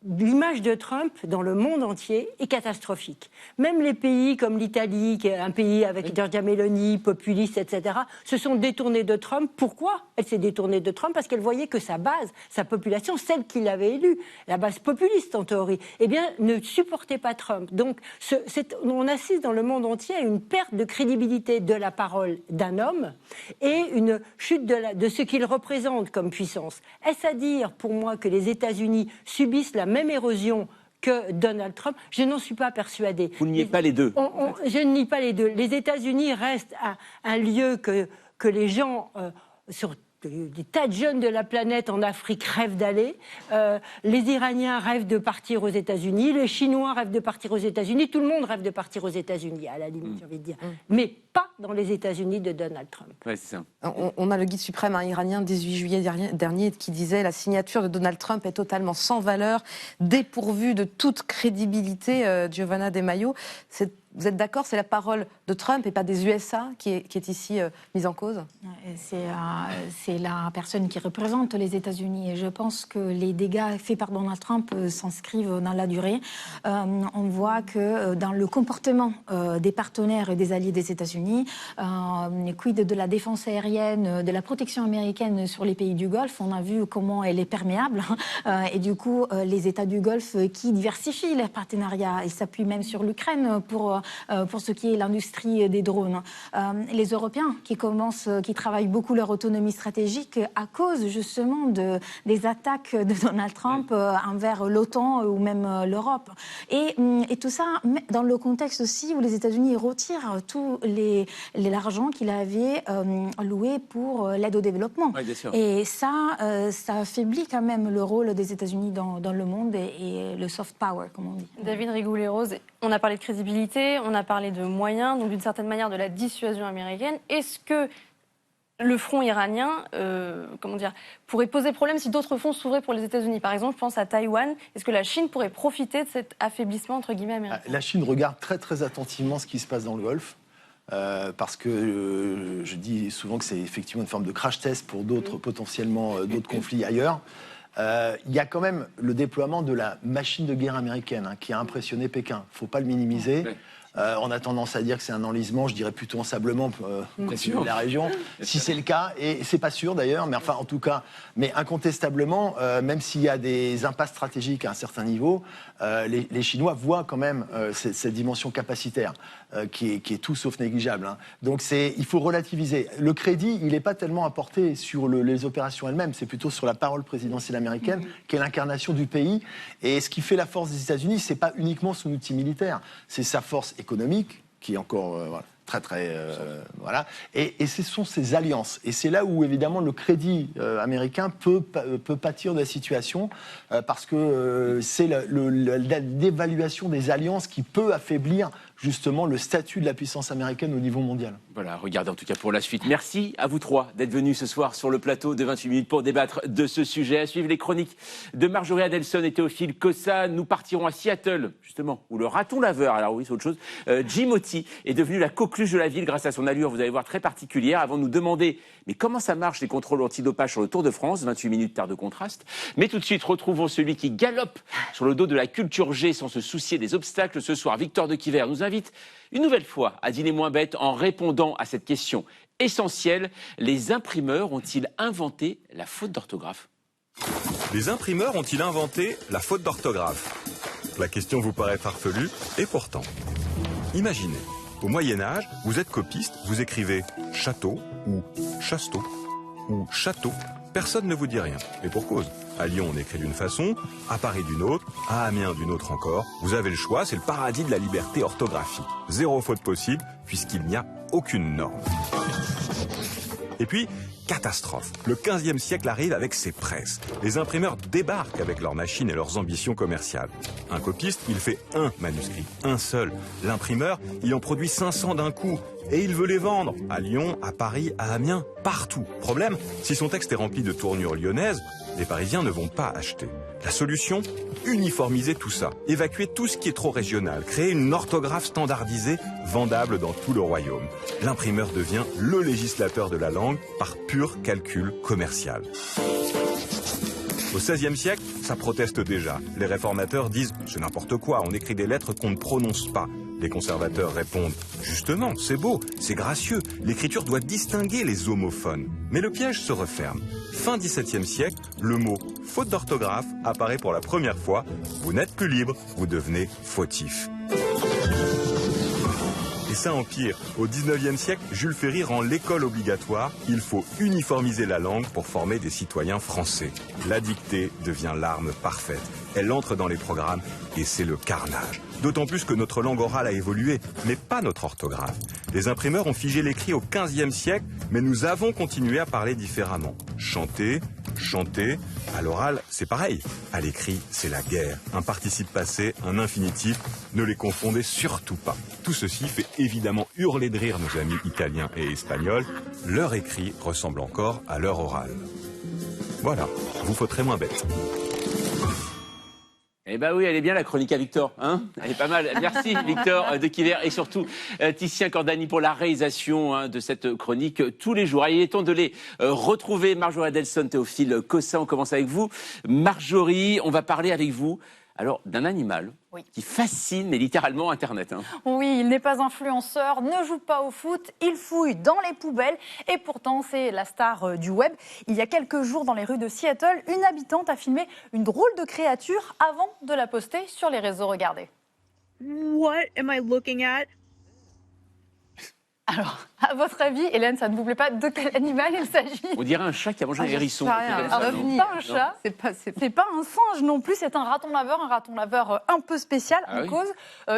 l'image de Trump dans le monde entier est catastrophique. Même les pays comme l'Italie, qui est un pays avec Giorgia Meloni, populiste, etc., se sont détournés de Trump. Pourquoi elle s'est détournée de Trump? Parce qu'elle voyait que sa base, sa population, celle qui l'avait élu, la base populiste en théorie, eh bien, ne supportait pas Trump. Donc, on assiste dans le monde entier à une perte de crédibilité de la parole d'un homme et une chute de ce qu'il représente comme puissance. Est-ce à dire, pour moi, que les États-Unis subissent la même érosion que Donald Trump. Je n'en suis pas persuadée. Vous ne niez pas les deux. Je ne nie pas les deux. Les États-Unis restent un lieu que les gens sur des tas de jeunes de la planète en Afrique rêvent d'aller. Les Iraniens rêvent de partir aux États-Unis. Les Chinois rêvent de partir aux États-Unis. Tout le monde rêve de partir aux États-Unis, à la limite, j'ai envie de dire. Mais pas dans les États-Unis de Donald Trump. Ouais, c'est ça. On a le guide suprême iranien 18 juillet dernier qui disait « La signature de Donald Trump est totalement sans valeur, dépourvue de toute crédibilité. » Giovanna De Maio, vous êtes d'accord, c'est la parole de Trump et pas des USA qui est ici mise en cause? C'est la personne qui représente les États-Unis. Et je pense que les dégâts faits par Donald Trump s'inscrivent dans la durée. On voit que dans le comportement des partenaires et des alliés des États-Unis, quid de la défense aérienne, de la protection américaine sur les pays du Golfe, on a vu comment elle est perméable. Et du coup, les États du Golfe qui diversifient leurs partenariats, ils s'appuient même sur l'Ukraine pour ce qui est l'industrie des drones. Les Européens qui travaillent beaucoup leur autonomie stratégique à cause justement des attaques de Donald Trump envers l'OTAN ou même l'Europe. Et tout ça dans le contexte aussi où les États-Unis retirent tout l'argent qu'il avait alloué pour l'aide au développement. Oui, bien sûr. Et ça affaiblit quand même le rôle des États-Unis dans le monde et le soft power, comme on dit. David Rigoulet-Rose, on a parlé de crédibilité, on a parlé de moyens, donc d'une certaine manière de la dissuasion américaine. Est-ce que le front iranien pourrait poser problème si d'autres fronts s'ouvraient pour les États-Unis? Par exemple, je pense à Taïwan. Est-ce que la Chine pourrait profiter de cet affaiblissement, entre guillemets, américain? La Chine regarde très très attentivement ce qui se passe dans le Golfe. Parce que je dis souvent que c'est effectivement une forme de crash test pour d'autres, potentiellement d'autres conflits ailleurs. Il y a quand même le déploiement de la machine de guerre américaine qui a impressionné Pékin. Il ne faut pas le minimiser. On a tendance à dire que c'est un enlisement, je dirais plutôt ensablement de la région, si c'est le cas, et c'est pas sûr d'ailleurs, mais enfin en tout cas, mais incontestablement, même s'il y a des impasses stratégiques à un certain niveau, les Chinois voient quand même cette dimension capacitaire qui est tout sauf négligeable. Donc il faut relativiser. Le crédit, il n'est pas tellement apporté sur les opérations elles-mêmes, c'est plutôt sur la parole présidentielle américaine, qui est l'incarnation du pays. Et ce qui fait la force des États-Unis, c'est pas uniquement son outil militaire, c'est sa force économique, qui est encore très voilà. Et ce sont ces alliances. Et c'est là où évidemment le crédit américain peut pâtir de la situation, parce que c'est la dévaluation des alliances qui peut affaiblir justement le statut de la puissance américaine au niveau mondial. Voilà, regardez en tout cas pour la suite. Merci à vous trois d'être venus ce soir sur le plateau de 28 minutes pour débattre de ce sujet. À suivre les chroniques de Marjorie Adelson et Théophile Cossa. Nous partirons à Seattle, justement, où le raton laveur, alors oui c'est autre chose, Jim Ottey est devenu la coqueluche de la ville grâce à son allure, vous allez voir, très particulière. Avant de nous demander, mais comment ça marche les contrôles antidopage sur le Tour de France, 28 minutes terre de contraste. Mais tout de suite, retrouvons celui qui galope sur le dos de la culture G sans se soucier des obstacles. Ce soir, Victor Dequiver nous invite une nouvelle fois à dîner moins bête en répondant à cette question essentielle. Les imprimeurs ont-ils inventé la faute d'orthographe? Les imprimeurs ont-ils inventé la faute d'orthographe? La question vous paraît farfelue, et pourtant. Imaginez, au Moyen-Âge, vous êtes copiste, vous écrivez château ou chasteau ou château. Personne ne vous dit rien. Et pour cause. À Lyon, on écrit d'une façon, à Paris d'une autre, à Amiens d'une autre encore. Vous avez le choix, c'est le paradis de la liberté orthographique. Zéro faute possible, puisqu'il n'y a aucune norme. Et puis, catastrophe. Le 15e siècle arrive avec ses presses. Les imprimeurs débarquent avec leurs machines et leurs ambitions commerciales. Un copiste, il fait un manuscrit, un seul. L'imprimeur, il en produit 500 d'un coup. Et il veut les vendre à Lyon, à Paris, à Amiens, partout. Problème, si son texte est rempli de tournures lyonnaises, les Parisiens ne vont pas acheter. La solution? Uniformiser tout ça. Évacuer tout ce qui est trop régional. Créer une orthographe standardisée, vendable dans tout le royaume. L'imprimeur devient le législateur de la langue par pur calcul commercial. Au XVIe siècle, ça proteste déjà. Les réformateurs disent « c'est n'importe quoi, on écrit des lettres qu'on ne prononce pas ». Les conservateurs répondent « justement, c'est beau, c'est gracieux, l'écriture doit distinguer les homophones ». Mais le piège se referme. Fin XVIIe siècle, le mot « faute d'orthographe » apparaît pour la première fois. Vous n'êtes plus libre, vous devenez fautif. Et ça empire. Au 19e siècle, Jules Ferry rend l'école obligatoire. Il faut uniformiser la langue pour former des citoyens français. La dictée devient l'arme parfaite. Elle entre dans les programmes et c'est le carnage. D'autant plus que notre langue orale a évolué, mais pas notre orthographe. Les imprimeurs ont figé l'écrit au 15e siècle, mais nous avons continué à parler différemment. Chanter, chanter. À l'oral, c'est pareil. À l'écrit, c'est la guerre. Un participe passé, un infinitif. Ne les confondez surtout pas. Tout ceci fait évidemment hurler de rire nos amis italiens et espagnols. Leur écrit ressemble encore à leur oral. Voilà, vous fauterez moins bête. Eh ben oui, elle est bien la chronique à Victor, hein. Elle est pas mal. Merci Victor de Quiver et surtout Titien Cordani pour la réalisation de cette chronique tous les jours. Il est temps de les retrouver. Marjorie Adelson, Théophile Cossin, on commence avec vous. Marjorie, on va parler avec vous alors d'un animal qui fascine mais littéralement Internet. Hein. Oui, il n'est pas influenceur, ne joue pas au foot, il fouille dans les poubelles et pourtant c'est la star du web. Il y a quelques jours dans les rues de Seattle, une habitante a filmé une drôle de créature avant de la poster sur les réseaux. Regardez. What am I looking at? Alors, à votre avis, Hélène, ça ne vous plaît pas? De quel animal il s'agit? On dirait un chat qui a mangé un hérisson. C'est pas un chat, c'est pas un singe non plus, c'est un raton laveur un peu spécial en cause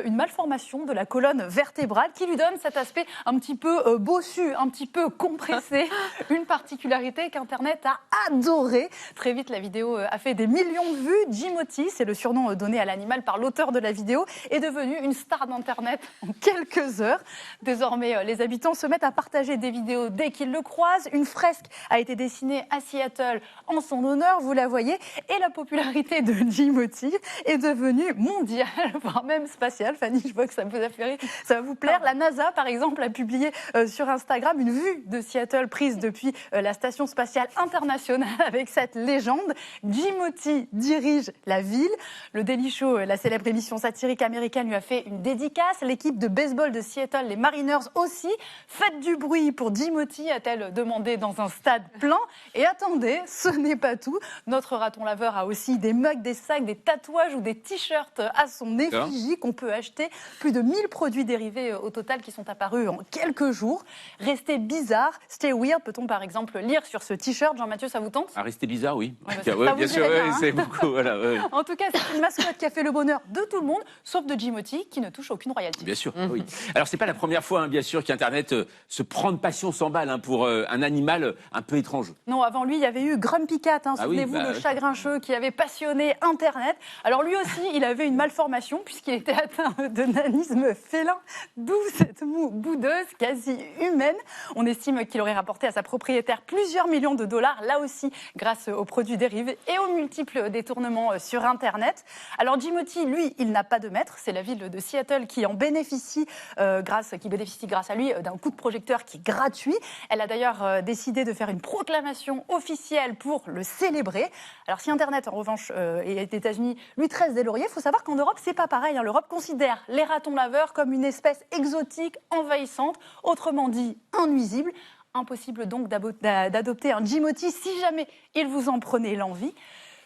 une malformation de la colonne vertébrale qui lui donne cet aspect un petit peu bossu, un petit peu compressé. Une particularité qu'Internet a adorée. Très vite, la vidéo a fait des millions de vues. Jimothy, c'est le surnom donné à l'animal par l'auteur de la vidéo, est devenu une star d'Internet en quelques heures. Désormais, les habitants se mettent à partager des vidéos dès qu'ils le croisent. Une fresque a été dessinée à Seattle en son honneur, vous la voyez. Et la popularité de Jimothy est devenue mondiale, voire même spatiale. Fanny, je vois que ça vous a fait rire, ça va vous plaire. La NASA, par exemple, a publié sur Instagram une vue de Seattle prise depuis la Station spatiale internationale avec cette légende. Jimothy dirige la ville. Le Daily Show, la célèbre émission satirique américaine, lui a fait une dédicace. L'équipe de baseball de Seattle, les Mariners aussi. Faites du bruit pour Jimothy, a-t-elle demandé dans un stade plein. Et attendez, ce n'est pas tout. Notre raton laveur a aussi des mugs, des sacs, des tatouages ou des t-shirts à son effigie qu'on peut acheter. Plus de 1000 produits dérivés au total qui sont apparus en quelques jours. Restez bizarre, stay weird, peut-on par exemple lire sur ce t-shirt. Jean-Mathieu, ça vous tente? Ah, rester bizarre, oui. Bien sûr, c'est beaucoup. Voilà, En tout cas, c'est une mascotte qui a fait le bonheur de tout le monde, sauf de Jimothy, qui ne touche aucune royalty. Bien sûr, oui. Alors, c'est pas la première fois, bien sûr, qu'Internet se prend de passion sans balle pour un animal un peu étrange. Non, avant lui, il y avait eu Grumpy Cat, souvenez-vous, le chat grincheux qui avait passionné Internet. Alors lui aussi, il avait une malformation puisqu'il était atteint de nanisme félin, d'où cette moue boudeuse, quasi humaine. On estime qu'il aurait rapporté à sa propriétaire plusieurs millions de dollars, là aussi grâce aux produits dérivés et aux multiples détournements sur Internet. Alors Jimothy, lui, il n'a pas de maître, c'est la ville de Seattle qui en bénéficie, grâce à lui d'un coup de projecteur qui est gratuit. Elle a d'ailleurs décidé de faire une proclamation officielle pour le célébrer. Alors si Internet, en revanche, et les États-Unis lui tressent des lauriers, il faut savoir qu'en Europe, c'est pas pareil. L'Europe considère les ratons laveurs comme une espèce exotique, envahissante, autrement dit innuisible. Impossible donc d'adopter un Jimothy si jamais il vous en prenait l'envie.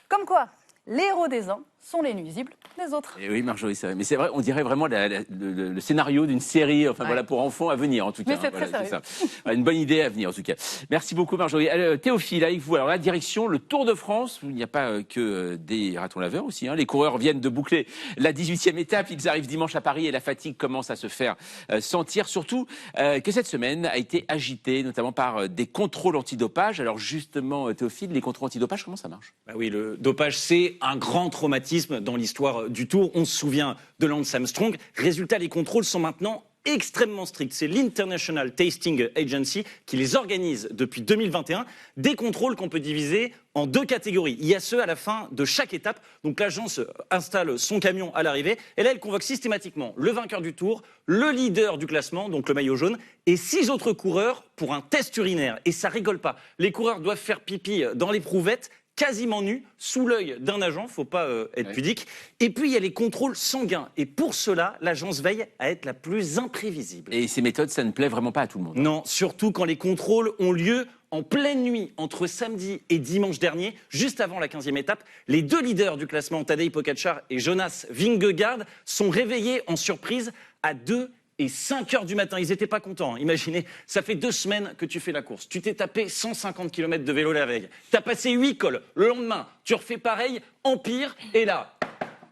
Comme quoi, les héros des uns sont les nuisibles des autres. Et oui, Marjorie, c'est vrai. Mais c'est vrai, on dirait vraiment le scénario d'une série, voilà, pour enfants à venir, en tout cas. Mais c'est très sérieux. Ça. Une bonne idée à venir, en tout cas. Merci beaucoup, Marjorie. Théophile, avec vous, alors la direction, le Tour de France, où il n'y a pas que des ratons laveurs aussi. Les coureurs viennent de boucler la 18e étape. Ils arrivent dimanche à Paris et la fatigue commence à se faire sentir. Surtout que cette semaine a été agitée, notamment par des contrôles antidopage. Alors justement, Théophile, les contrôles antidopage, comment ça marche? Oui, le dopage, c'est un grand traumatisme dans l'histoire du Tour. On se souvient de Lance Armstrong. Résultat, les contrôles sont maintenant extrêmement stricts. C'est l'International Testing Agency qui les organise depuis 2021. Des contrôles qu'on peut diviser en deux catégories. Il y a ceux à la fin de chaque étape. Donc l'agence installe son camion à l'arrivée. Et là, elle convoque systématiquement le vainqueur du Tour, le leader du classement, donc le maillot jaune, et 6 autres coureurs pour un test urinaire. Et ça rigole pas. Les coureurs doivent faire pipi dans l'éprouvette, quasiment nus, sous l'œil d'un agent, faut pas être pudique. Et puis il y a les contrôles sanguins. Et pour cela, l'agence veille à être la plus imprévisible. Et ces méthodes, ça ne plaît vraiment pas à tout le monde. Non, surtout quand les contrôles ont lieu en pleine nuit, entre samedi et dimanche dernier, juste avant la 15e étape. Les deux leaders du classement, Tadej Pogačar et Jonas Vingegaard, sont réveillés en surprise à 2 et 5 heures du matin. Ils n'étaient pas contents. Imaginez, ça fait 2 semaines que tu fais la course. Tu t'es tapé 150 km de vélo la veille. Tu as passé 8 cols. Le lendemain, tu refais pareil, empire, et là...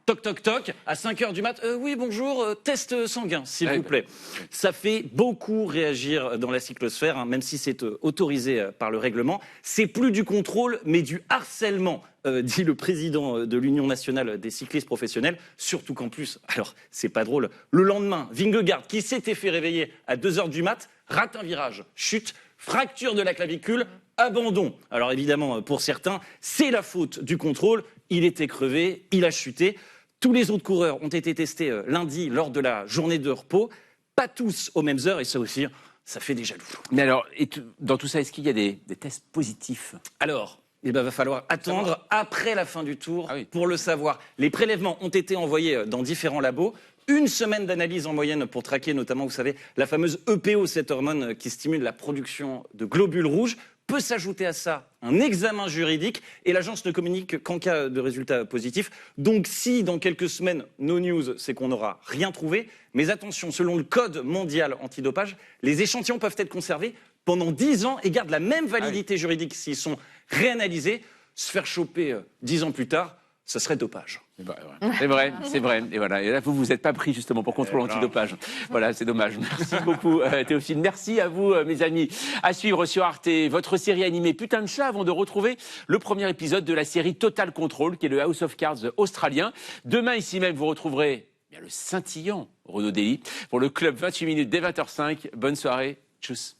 Toc, toc, toc, à 5 heures du mat. Oui, bonjour, test sanguin, s'il vous plaît. Ça fait beaucoup réagir dans la cyclosphère, hein, même si c'est autorisé par le règlement. C'est plus du contrôle, mais du harcèlement, dit le président de l'Union nationale des cyclistes professionnels. Surtout qu'en plus, alors, c'est pas drôle, le lendemain, Vingegaard, qui s'était fait réveiller à 2 heures du mat, rate un virage, chute, fracture de la clavicule, abandon. Alors évidemment, pour certains, c'est la faute du contrôle. Il était crevé, il a chuté. Tous les autres coureurs ont été testés lundi lors de la journée de repos. Pas tous aux mêmes heures, et ça aussi, ça fait des jaloux. Mais alors, dans tout ça, est-ce qu'il y a des tests positifs? Alors, il va falloir attendre après la fin du tour pour le savoir. Les prélèvements ont été envoyés dans différents labos. 1 semaine d'analyse en moyenne pour traquer notamment, vous savez, la fameuse EPO, cette hormone qui stimule la production de globules rouges. Peut s'ajouter à ça un examen juridique et l'agence ne communique qu'en cas de résultat positif. Donc si dans quelques semaines, no news, c'est qu'on n'aura rien trouvé. Mais attention, selon le code mondial antidopage, les échantillons peuvent être conservés pendant 10 ans et gardent la même validité juridique s'ils sont réanalysés. Se faire choper 10 ans plus tard, ça serait dopage. C'est vrai, c'est vrai. Et voilà. Et là, vous n'êtes pas pris justement pour contrôle antidopage. Voilà, c'est dommage. Merci beaucoup, Théophile. Merci à vous, mes amis. À suivre sur Arte, votre série animée Putain de chat, avant de retrouver le premier épisode de la série Total Control, qui est le House of Cards australien. Demain, ici même, vous retrouverez le scintillant Renaud Dely pour le club 28 minutes dès 20h05. Bonne soirée. Tchuss.